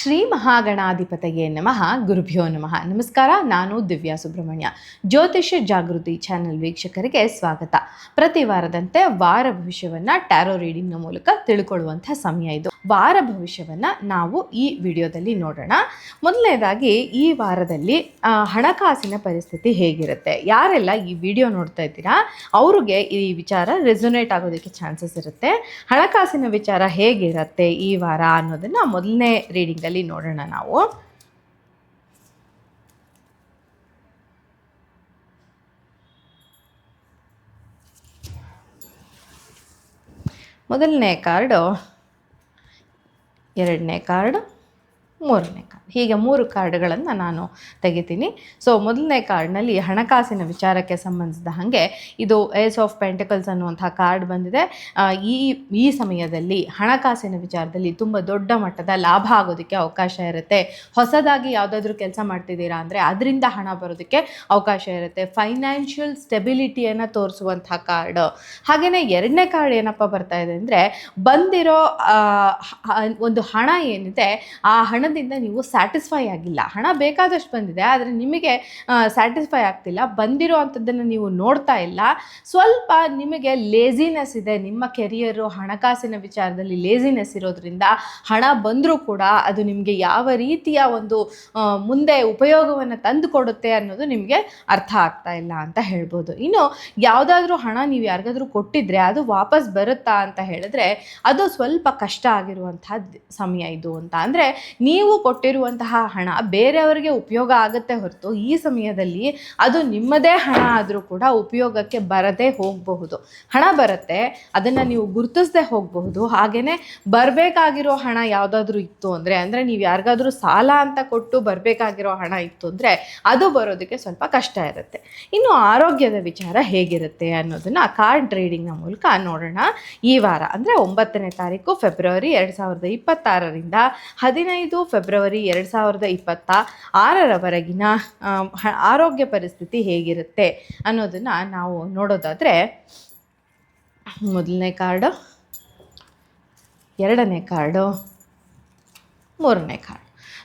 ಶ್ರೀ ಮಹಾಗಣಾಧಿಪತಯೇ ನಮಃ. ಗುರುಭ್ಯೋ ನಮಃ. ನಮಸ್ಕಾರ. ನಾನು ದಿವ್ಯಾ ಸುಬ್ರಹ್ಮಣ್ಯ. ಜ್ಯೋತಿಷ್ಯ ಜಾಗೃತಿ ಚಾನೆಲ್ ವೀಕ್ಷಕರಿಗೆ ಸ್ವಾಗತ. ಪ್ರತಿ ವಾರದಂತೆ ವಾರ ಭವಿಷ್ಯವನ್ನು ಟ್ಯಾರೋ ರೀಡಿಂಗ್ನ ಮೂಲಕ ತಿಳ್ಕೊಳ್ಳುವಂಥ ಸಮಯ ಇದು. ವಾರ ಭವಿಷ್ಯವನ್ನು ನಾವು ಈ ವಿಡಿಯೋದಲ್ಲಿ ನೋಡೋಣ. ಮೊದಲನೇದಾಗಿ ಈ ವಾರದಲ್ಲಿ ಹಣಕಾಸಿನ ಪರಿಸ್ಥಿತಿ ಹೇಗಿರುತ್ತೆ, ಯಾರೆಲ್ಲ ಈ ವಿಡಿಯೋ ನೋಡ್ತಾ ಇದ್ದೀರಾ ಅವ್ರಿಗೆ ಈ ವಿಚಾರ ರೆಸೊನೇಟ್ ಆಗೋದಕ್ಕೆ ಚಾನ್ಸಸ್ ಇರುತ್ತೆ. ಹಣಕಾಸಿನ ವಿಚಾರ ಹೇಗಿರುತ್ತೆ ಈ ವಾರ ಅನ್ನೋದನ್ನು ಮೊದಲನೇ ರೀಡಿಂಗಲ್ಲಿ ನೋಡೋಣ ನಾವು. ಮೊದಲನೇ ಕಾರ್ಡು, ಎರಡನೇ ಕಾರ್ಡು, ಮೂರನೇ ಕಾರ್ಡ್, ಹೀಗೆ 3 ಕಾರ್ಡ್ಗಳನ್ನು ನಾನು ತೆಗಿತೀನಿ. ಸೊ ಮೊದಲನೇ ಕಾರ್ಡ್ನಲ್ಲಿ ಹಣಕಾಸಿನ ವಿಚಾರಕ್ಕೆ ಸಂಬಂಧಿಸಿದ ಹಾಗೆ ಇದು ಏಸ್ ಆಫ್ ಪೆಂಟಿಕಲ್ಸ್ ಅನ್ನುವಂಥ ಕಾರ್ಡ್ ಬಂದಿದೆ. ಈ ಸಮಯದಲ್ಲಿ ಹಣಕಾಸಿನ ವಿಚಾರದಲ್ಲಿ ತುಂಬ ದೊಡ್ಡ ಮಟ್ಟದ ಲಾಭ ಆಗೋದಕ್ಕೆ ಅವಕಾಶ ಇರುತ್ತೆ. ಹೊಸದಾಗಿ ಯಾವುದಾದ್ರೂ ಕೆಲಸ ಮಾಡ್ತಿದ್ದೀರಾ ಅಂದರೆ ಅದರಿಂದ ಹಣ ಬರೋದಕ್ಕೆ ಅವಕಾಶ ಇರುತ್ತೆ. ಫೈನಾನ್ಷಿಯಲ್ ಸ್ಟೆಬಿಲಿಟಿಯನ್ನು ತೋರಿಸುವಂಥ ಕಾರ್ಡ್. ಹಾಗೆಯೇ ಎರಡನೇ ಕಾರ್ಡ್ ಏನಪ್ಪ ಬರ್ತಾ ಇದೆ ಅಂದರೆ, ಬಂದಿರೋ ಒಂದು ಹಣ ಏನಿದೆ ಆ ಹಣದಿಂದ ನೀವು ಸ್ಯಾಟಿಸ್ಫೈ ಆಗಿಲ್ಲ. ಹಣ ಬೇಕಾದಷ್ಟು ಬಂದಿದೆ, ಆದರೆ ನಿಮಗೆ ಸ್ಯಾಟಿಸ್ಫೈ ಆಗ್ತಿಲ್ಲ. ಬಂದಿರೋ ಅಂಥದ್ದನ್ನು ನೀವು ನೋಡ್ತಾ ಇಲ್ಲ. ಸ್ವಲ್ಪ ನಿಮಗೆ ಲೇಜಿನೆಸ್ ಇದೆ. ನಿಮ್ಮ ಕೆರಿಯರು ಹಣಕಾಸಿನ ವಿಚಾರದಲ್ಲಿ ಲೇಜಿನೆಸ್ ಇರೋದ್ರಿಂದ ಹಣ ಬಂದರೂ ಕೂಡ ಅದು ನಿಮಗೆ ಯಾವ ರೀತಿಯ ಒಂದು ಮುಂದೆ ಉಪಯೋಗವನ್ನು ತಂದು ಕೊಡುತ್ತೆ ಅನ್ನೋದು ನಿಮಗೆ ಅರ್ಥ ಆಗ್ತಾ ಇಲ್ಲ ಅಂತ ಹೇಳ್ಬೋದು. ಇನ್ನು ಯಾವುದಾದ್ರೂ ಹಣ ನೀವು ಯಾರಿಗಾದ್ರೂ ಕೊಟ್ಟಿದ್ರೆ ಅದು ವಾಪಸ್ ಬರುತ್ತಾ ಅಂತ ಹೇಳಿದ್ರೆ ಅದು ಸ್ವಲ್ಪ ಕಷ್ಟ ಆಗಿರುವಂಥ ಸಮಯ ಇದು ಅಂತ. ಅಂದರೆ ನೀವು ಕೊಟ್ಟಿರುವಂತಹ ಹಣ ಬೇರೆಯವರಿಗೆ ಉಪಯೋಗ ಆಗುತ್ತೆ ಹೊರತು ಈ ಸಮಯದಲ್ಲಿ ಅದು ನಿಮ್ಮದೇ ಹಣ ಆದರೂ ಕೂಡ ಉಪಯೋಗಕ್ಕೆ ಬರದೇ ಹೋಗಬಹುದು. ಹಣ ಬರುತ್ತೆ, ಅದನ್ನು ನೀವು ಗುರುತಿಸದೆ ಹೋಗಬಹುದು. ಹಾಗೆಯೇ ಬರಬೇಕಾಗಿರೋ ಹಣ ಯಾವುದಾದ್ರೂ ಇತ್ತು ಅಂದರೆ ನೀವು ಯಾರಿಗಾದ್ರೂ ಸಾಲ ಅಂತ ಕೊಟ್ಟು ಬರಬೇಕಾಗಿರೋ ಹಣ ಇತ್ತು ಅಂದರೆ ಅದು ಬರೋದಕ್ಕೆ ಸ್ವಲ್ಪ ಕಷ್ಟ ಇರುತ್ತೆ. ಇನ್ನು ಆರೋಗ್ಯದ ವಿಚಾರ ಹೇಗಿರುತ್ತೆ ಅನ್ನೋದನ್ನು ಕಾರ್ಡ್ ರೀಡಿಂಗ್ನ ಮೂಲಕ ನೋಡೋಣ. ಈ ವಾರ ಅಂದರೆ 9ನೇ ತಾರೀಕು ಫೆಬ್ರವರಿ 2026ರಿಂದ 15 ಫೆಬ್ರವರಿ 2026ರವರೆಗಿನ ಆರೋಗ್ಯ ಪರಿಸ್ಥಿತಿ ಹೇಗಿರುತ್ತೆ ಅನ್ನೋದನ್ನು ನಾವು ನೋಡೋದಾದರೆ, ಮೊದಲನೇ ಕಾರ್ಡು, ಎರಡನೇ ಕಾರ್ಡು, ಮೂರನೇ ಕಾರ್ಡ್.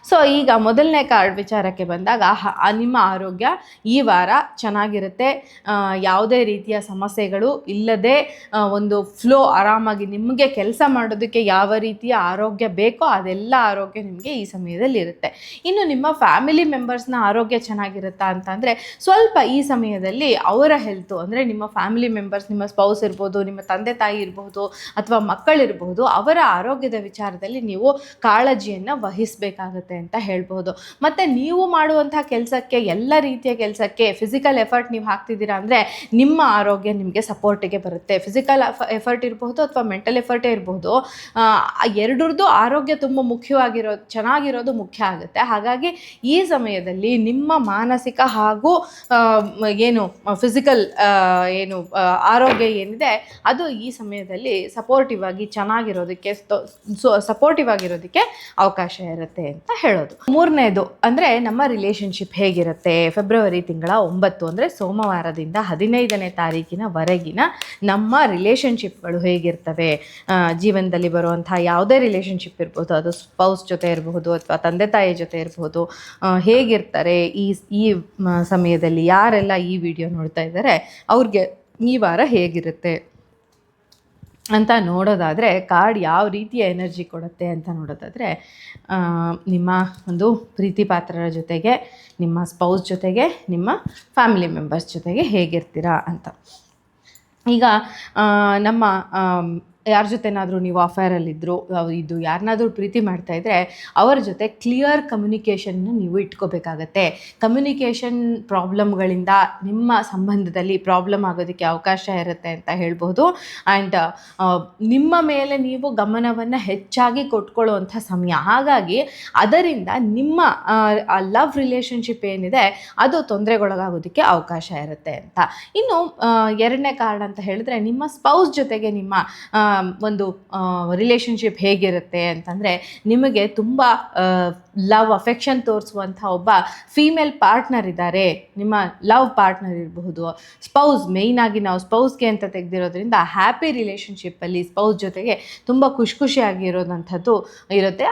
ಸೊ ಈಗ ಮೊದಲನೇ ಕಾರ್ಡ್ ವಿಚಾರಕ್ಕೆ ಬಂದಾಗ ನಿಮ್ಮ ಆರೋಗ್ಯ ಈ ವಾರ ಚೆನ್ನಾಗಿರುತ್ತೆ. ಯಾವುದೇ ರೀತಿಯ ಸಮಸ್ಯೆಗಳು ಇಲ್ಲದೆ ಒಂದು ಫ್ಲೋ ಆರಾಮಾಗಿ ನಿಮಗೆ ಕೆಲಸ ಮಾಡೋದಕ್ಕೆ ಯಾವ ರೀತಿಯ ಆರೋಗ್ಯ ಬೇಕೋ ಅದೆಲ್ಲ ಆರೋಗ್ಯ ನಿಮಗೆ ಈ ಸಮಯದಲ್ಲಿ ಇರುತ್ತೆ. ಇನ್ನು ನಿಮ್ಮ ಫ್ಯಾಮಿಲಿ ಮೆಂಬರ್ಸ್ನ ಆರೋಗ್ಯ ಚೆನ್ನಾಗಿರುತ್ತಾ ಅಂತಂದರೆ ಸ್ವಲ್ಪ ಈ ಸಮಯದಲ್ಲಿ ಅವರ ಹೆಲ್ತು ಅಂದರೆ ನಿಮ್ಮ ಫ್ಯಾಮಿಲಿ ಮೆಂಬರ್ಸ್, ನಿಮ್ಮ ಸ್ಪೌಸ್ ಇರ್ಬೋದು, ನಿಮ್ಮ ತಂದೆ ತಾಯಿ ಇರಬಹುದು ಅಥವಾ ಮಕ್ಕಳಿರಬಹುದು, ಅವರ ಆರೋಗ್ಯದ ವಿಚಾರದಲ್ಲಿ ನೀವು ಕಾಳಜಿಯನ್ನು ವಹಿಸಬೇಕಾಗುತ್ತೆ ಅಂತ ಹೇಳ್ಬೋದು. ಮತ್ತು ನೀವು ಮಾಡುವಂಥ ಕೆಲಸಕ್ಕೆ, ಎಲ್ಲ ರೀತಿಯ ಕೆಲಸಕ್ಕೆ ಫಿಸಿಕಲ್ ಎಫರ್ಟ್ ನೀವು ಹಾಕ್ತಿದ್ದೀರಾ ಅಂದರೆ ನಿಮ್ಮ ಆರೋಗ್ಯ ನಿಮಗೆ ಸಪೋರ್ಟಿಗೆ ಬರುತ್ತೆ. ಫಿಸಿಕಲ್ ಎಫರ್ಟ್ ಇರಬಹುದು ಅಥವಾ ಮೆಂಟಲ್ ಎಫರ್ಟೇ ಇರಬಹುದು, ಎರಡರದ್ದು ಆರೋಗ್ಯ ತುಂಬ ಚೆನ್ನಾಗಿರೋದು ಮುಖ್ಯ ಆಗುತ್ತೆ. ಹಾಗಾಗಿ ಈ ಸಮಯದಲ್ಲಿ ನಿಮ್ಮ ಮಾನಸಿಕ ಹಾಗೂ ಫಿಸಿಕಲ್ ಆರೋಗ್ಯ ಏನಿದೆ ಅದು ಈ ಸಮಯದಲ್ಲಿ ಸಪೋರ್ಟಿವ್ ಆಗಿರೋದಕ್ಕೆ ಅವಕಾಶ ಇರುತ್ತೆ ಅಂತ ಹೇಳೋದು. ಮೂರನೇದು ಅಂದರೆ ನಮ್ಮ ರಿಲೇಷನ್ಶಿಪ್ ಹೇಗಿರುತ್ತೆ. ಫೆಬ್ರವರಿ ತಿಂಗಳ 9 ಅಂದರೆ ಸೋಮವಾರದಿಂದ 15ನೇ ತಾರೀಕಿನವರೆಗಿನ ನಮ್ಮ ರಿಲೇಷನ್ಶಿಪ್ಗಳು ಹೇಗಿರ್ತವೆ. ಜೀವನದಲ್ಲಿ ಬರುವಂಥ ಯಾವುದೇ ರಿಲೇಷನ್ಶಿಪ್ ಇರ್ಬೋದು, ಅದು ಸ್ಪೌಸ್ ಜೊತೆ ಇರಬಹುದು ಅಥವಾ ತಂದೆ ತಾಯಿ ಜೊತೆ ಇರಬಹುದು, ಹೇಗಿರ್ತಾರೆ ಈ ಸಮಯದಲ್ಲಿ. ಯಾರೆಲ್ಲ ಈ ವಿಡಿಯೋ ನೋಡ್ತಾ ಇದ್ದಾರೆ ಅವ್ರಿಗೆ ಈ ವಾರ ಹೇಗಿರುತ್ತೆ ಅಂತ ನೋಡೋದಾದರೆ, ಕಾರ್ಡ್ ಯಾವ ರೀತಿಯ ಎನರ್ಜಿ ಕೊಡುತ್ತೆ ಅಂತ ನೋಡೋದಾದರೆ, ನಿಮ್ಮ ಒಂದು ಪ್ರೀತಿ ಪಾತ್ರರ ಜೊತೆಗೆ, ನಿಮ್ಮ ಸ್ಪೌಸ್ ಜೊತೆಗೆ, ನಿಮ್ಮ ಫ್ಯಾಮಿಲಿ ಮೆಂಬರ್ಸ್ ಜೊತೆಗೆ ಹೇಗಿರ್ತೀರಾ ಅಂತ. ಈಗ ನಮ್ಮ ಯಾರ ಜೊತೆನಾದರೂ ನೀವು ಅಫೇರಲ್ಲಿದ್ದರು, ಇದು ಯಾರನ್ನಾದರೂ ಪ್ರೀತಿ ಮಾಡ್ತಾಯಿದ್ರೆ ಅವರ ಜೊತೆ ಕ್ಲಿಯರ್ ಕಮ್ಯುನಿಕೇಷನ್ನ ನೀವು ಇಟ್ಕೋಬೇಕಾಗತ್ತೆ. ಕಮ್ಯುನಿಕೇಷನ್ ಪ್ರಾಬ್ಲಮ್ಗಳಿಂದ ನಿಮ್ಮ ಸಂಬಂಧದಲ್ಲಿ ಪ್ರಾಬ್ಲಮ್ ಆಗೋದಕ್ಕೆ ಅವಕಾಶ ಇರುತ್ತೆ ಅಂತ ಹೇಳ್ಬೋದು. ಆ್ಯಂಡ್ ನಿಮ್ಮ ಮೇಲೆ ನೀವು ಗಮನವನ್ನು ಹೆಚ್ಚಾಗಿ ಕೊಟ್ಕೊಳ್ಳುವಂಥ ಸಮಯ. ಹಾಗಾಗಿ ಅದರಿಂದ ನಿಮ್ಮ ಲವ್ ರಿಲೇಷನ್ಶಿಪ್ ಏನಿದೆ ಅದು ತೊಂದರೆಗೊಳಗಾಗೋದಕ್ಕೆ ಅವಕಾಶ ಇರುತ್ತೆ ಅಂತ. ಇನ್ನು ಎರಡನೇ ಕಾರ್ಡ್ ಅಂತ ಹೇಳಿದ್ರೆ, ನಿಮ್ಮ ಸ್ಪೌಸ್ ಜೊತೆಗೆ ನಿಮ್ಮ ಒಂದು ರಿಲೇಷನ್ಶಿಪ್ ಹೇಗಿರುತ್ತೆ ಅಂತಂದರೆ, ನಿಮಗೆ ತುಂಬ ಲವ್ ಅಫೆಕ್ಷನ್ ತೋರಿಸುವಂಥ ಒಬ್ಬ ಫೀಮೇಲ್ ಪಾರ್ಟ್ನರ್ ಇದ್ದಾರೆ, ನಿಮ್ಮ ಲವ್ ಪಾರ್ಟ್ನರ್ ಇರಬಹುದು, ಸ್ಪೌಸ್, ಮೇಯ್ನಾಗಿ ನಾವು ಸ್ಪೌಸ್ಗೆ ಅಂತ ತೆಗೆದಿರೋದ್ರಿಂದ ಹ್ಯಾಪಿ ರಿಲೇಷನ್ಶಿಪ್ಪಲ್ಲಿ ಸ್ಪೌಸ್ ಜೊತೆಗೆ ತುಂಬ ಖುಷಿಯಾಗಿರೋದಂಥದ್ದು ಇರುತ್ತೆ.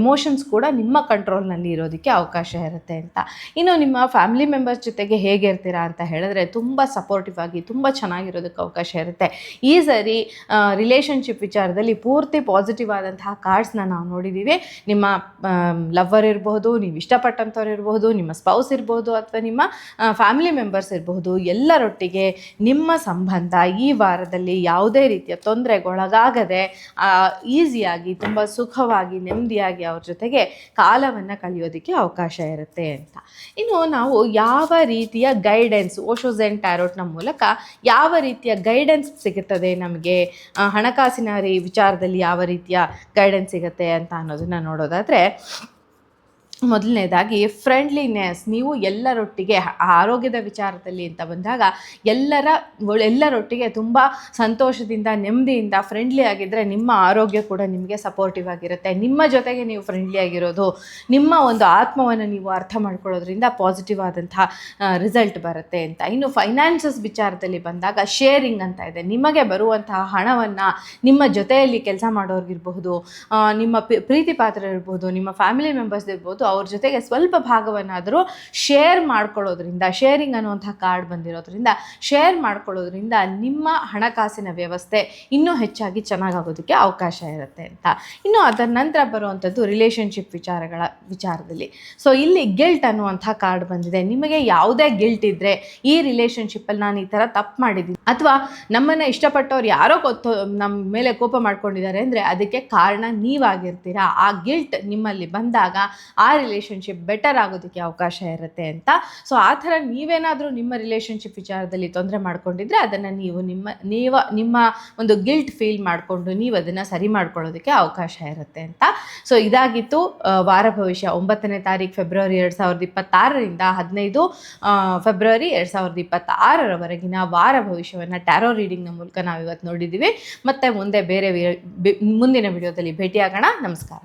ಎಮೋಷನ್ಸ್ ಕೂಡ ನಿಮ್ಮ ಕಂಟ್ರೋಲ್ನಲ್ಲಿ ಇರೋದಕ್ಕೆ ಅವಕಾಶ ಇರುತ್ತೆ ಅಂತ. ಇನ್ನು ನಿಮ್ಮ ಫ್ಯಾಮಿಲಿ ಮೆಂಬರ್ಸ್ ಜೊತೆಗೆ ಹೇಗಿರ್ತೀರಾ ಅಂತ ಹೇಳಿದ್ರೆ ತುಂಬ ಸಪೋರ್ಟಿವ್ ಆಗಿ ತುಂಬ ಚೆನ್ನಾಗಿರೋದಕ್ಕೆ ಅವಕಾಶ ಇರುತ್ತೆ. ಈ ಸರಿ ರಿಲೇಷನ್ಶಿಪ್ ವಿಚಾರದಲ್ಲಿ ಪೂರ್ತಿ ಪಾಸಿಟಿವ್ ಆದಂತಹ ಕಾರ್ಡ್ಸ್ನ ನಾವು ನೋಡಿದ್ದೀವಿ. ನಿಮ್ಮ ಲವ್ವರ್ ಇರಬಹುದು, ನೀವು ಇಷ್ಟಪಟ್ಟಂಥವ್ರು ಇರಬಹುದು, ನಿಮ್ಮ ಸ್ಪೌಸ್ ಇರ್ಬೋದು, ಅಥವಾ ನಿಮ್ಮ ಫ್ಯಾಮಿಲಿ ಮೆಂಬರ್ಸ್ ಇರಬಹುದು, ಎಲ್ಲರೊಟ್ಟಿಗೆ ನಿಮ್ಮ ಸಂಬಂಧ ಈ ವಾರದಲ್ಲಿ ಯಾವುದೇ ರೀತಿಯ ತೊಂದರೆಗೊಳಗಾಗದೆ ಈಸಿಯಾಗಿ ತುಂಬ ಸುಖವಾಗಿ ನೆಮ್ಮದಿಯಾಗಿ ಅವ್ರ ಜೊತೆಗೆ ಕಾಲವನ್ನು ಕಳೆಯೋದಕ್ಕೆ ಅವಕಾಶ ಇರುತ್ತೆ ಅಂತ. ಇನ್ನು ನಾವು ಯಾವ ರೀತಿಯ ಗೈಡೆನ್ಸ್ ಓಶೋ ಝೆನ್ ಟ್ಯಾರೋಟ್ನ ಮೂಲಕ ಯಾವ ರೀತಿಯ ಗೈಡೆನ್ಸ್ ಸಿಗುತ್ತದೆ ನಮಗೆ, ಹಣಕಾಸಿನ ವಿಚಾರದಲ್ಲಿ ಯಾವ ರೀತಿಯ ಗೈಡೆನ್ಸ್ ಸಿಗುತ್ತೆ ಅಂತ ಅನ್ನೋದನ್ನು ನೋಡೋದಾದರೆ, ಮೊದಲನೇದಾಗಿ ಫ್ರೆಂಡ್ಲಿನೆಸ್. ನೀವು ಎಲ್ಲರೊಟ್ಟಿಗೆ ಆರೋಗ್ಯದ ವಿಚಾರದಲ್ಲಿ ಅಂತ ಬಂದಾಗ ಎಲ್ಲರೊಟ್ಟಿಗೆ ತುಂಬ ಸಂತೋಷದಿಂದ ನೆಮ್ಮದಿಯಿಂದ ಫ್ರೆಂಡ್ಲಿ ಆಗಿದ್ದರೆ ನಿಮ್ಮ ಆರೋಗ್ಯ ಕೂಡ ನಿಮಗೆ ಸಪೋರ್ಟಿವ್ ಆಗಿರುತ್ತೆ. ನಿಮ್ಮ ಜೊತೆಗೆ ನೀವು ಫ್ರೆಂಡ್ಲಿ ಆಗಿರೋದು, ನಿಮ್ಮ ಒಂದು ಆತ್ಮವನ್ನು ನೀವು ಅರ್ಥ ಮಾಡ್ಕೊಳ್ಳೋದ್ರಿಂದ ಪಾಸಿಟಿವ್ ಆದಂಥ ರಿಸಲ್ಟ್ ಬರುತ್ತೆ ಅಂತ. ಇನ್ನು ಫೈನಾನ್ಸಸ್ ವಿಚಾರದಲ್ಲಿ ಬಂದಾಗ ಶೇರಿಂಗ್ ಅಂತ ಇದೆ. ನಿಮಗೆ ಬರುವಂತಹ ಹಣವನ್ನು ನಿಮ್ಮ ಜೊತೆಯಲ್ಲಿ ಕೆಲಸ ಮಾಡೋರಿಗಿರ್ಬಹುದು, ನಿಮ್ಮ ಪ್ರೀತಿ ಪಾತ್ರ ಇರ್ಬೋದು, ನಿಮ್ಮ ಫ್ಯಾಮಿಲಿ ಮೆಂಬರ್ಸ್ ಇರ್ಬೋದು, ಅವ್ರ ಜೊತೆಗೆ ಸ್ವಲ್ಪ ಭಾಗವನ್ನಾದರೂ ಶೇರ್ ಮಾಡ್ಕೊಳ್ಳೋದ್ರಿಂದ, ಶೇರಿಂಗ್ ಅನ್ನುವಂಥ ಕಾರ್ಡ್ ಬಂದಿರೋದ್ರಿಂದ ಶೇರ್ ಮಾಡ್ಕೊಳ್ಳೋದ್ರಿಂದ ನಿಮ್ಮ ಹಣಕಾಸಿನ ವ್ಯವಸ್ಥೆ ಇನ್ನೂ ಹೆಚ್ಚಾಗಿ ಚೆನ್ನಾಗಾಗೋದಕ್ಕೆ ಅವಕಾಶ ಇರುತ್ತೆ ಅಂತ. ಇನ್ನು ಅದರ ನಂತರ ಬರುವಂಥದ್ದು ರಿಲೇಷನ್ಶಿಪ್ ವಿಚಾರದಲ್ಲಿ. ಸೊ ಇಲ್ಲಿ ಗಿಲ್ಟ್ ಅನ್ನುವಂಥ ಕಾರ್ಡ್ ಬಂದಿದೆ. ನಿಮಗೆ ಯಾವುದೇ ಗಿಲ್ಟ್ ಇದ್ದರೆ, ಈ ರಿಲೇಷನ್ಶಿಪ್ಪಲ್ಲಿ ನಾನು ಈ ಥರ ತಪ್ಪು ಮಾಡಿದ್ದೀನಿ ಅಥವಾ ನಮ್ಮನ್ನು ಇಷ್ಟಪಟ್ಟವ್ರು ಯಾರೋ ನಮ್ಮ ಮೇಲೆ ಕೋಪ ಮಾಡ್ಕೊಂಡಿದ್ದಾರೆ ಅಂದರೆ ಅದಕ್ಕೆ ಕಾರಣ ನೀವಾಗಿರ್ತೀರಾ. ಆ ಗಿಲ್ಟ್ ನಿಮ್ಮಲ್ಲಿ ಬಂದಾಗ ಆ ರಿಲೇಷನ್ಶಿಪ್ ಬೆಟರ್ ಆಗೋದಕ್ಕೆ ಅವಕಾಶ ಇರುತ್ತೆ ಅಂತ. ಸೊ ಆ ಥರ ನೀವೇನಾದರೂ ನಿಮ್ಮ ರಿಲೇಷನ್ಶಿಪ್ ವಿಚಾರದಲ್ಲಿ ತೊಂದರೆ ಮಾಡ್ಕೊಂಡಿದ್ರೆ ಅದನ್ನು ನಿಮ್ಮ ಒಂದು ಗಿಲ್ಟ್ ಫೀಲ್ ಮಾಡಿಕೊಂಡು ನೀವು ಅದನ್ನು ಸರಿ ಮಾಡ್ಕೊಳ್ಳೋದಕ್ಕೆ ಅವಕಾಶ ಇರುತ್ತೆ ಅಂತ. ಸೊ ಇದಾಗಿತ್ತು ವಾರ ಭವಿಷ್ಯ 9ನೇ ತಾರೀಕು ಫೆಬ್ರವರಿ 2026ರಿಂದ 15 ಫೆಬ್ರವರಿ 2026ರವರೆಗಿನ ವಾರ ಭವಿಷ್ಯವನ್ನು ಟ್ಯಾರೋ ರೀಡಿಂಗ್ನ ಮೂಲಕ ನಾವು ಇವತ್ತು ನೋಡಿದ್ದೀವಿ. ಮತ್ತು ಮುಂದೆ ಮುಂದಿನ ವಿಡಿಯೋದಲ್ಲಿ ಭೇಟಿಯಾಗೋಣ. ನಮಸ್ಕಾರ.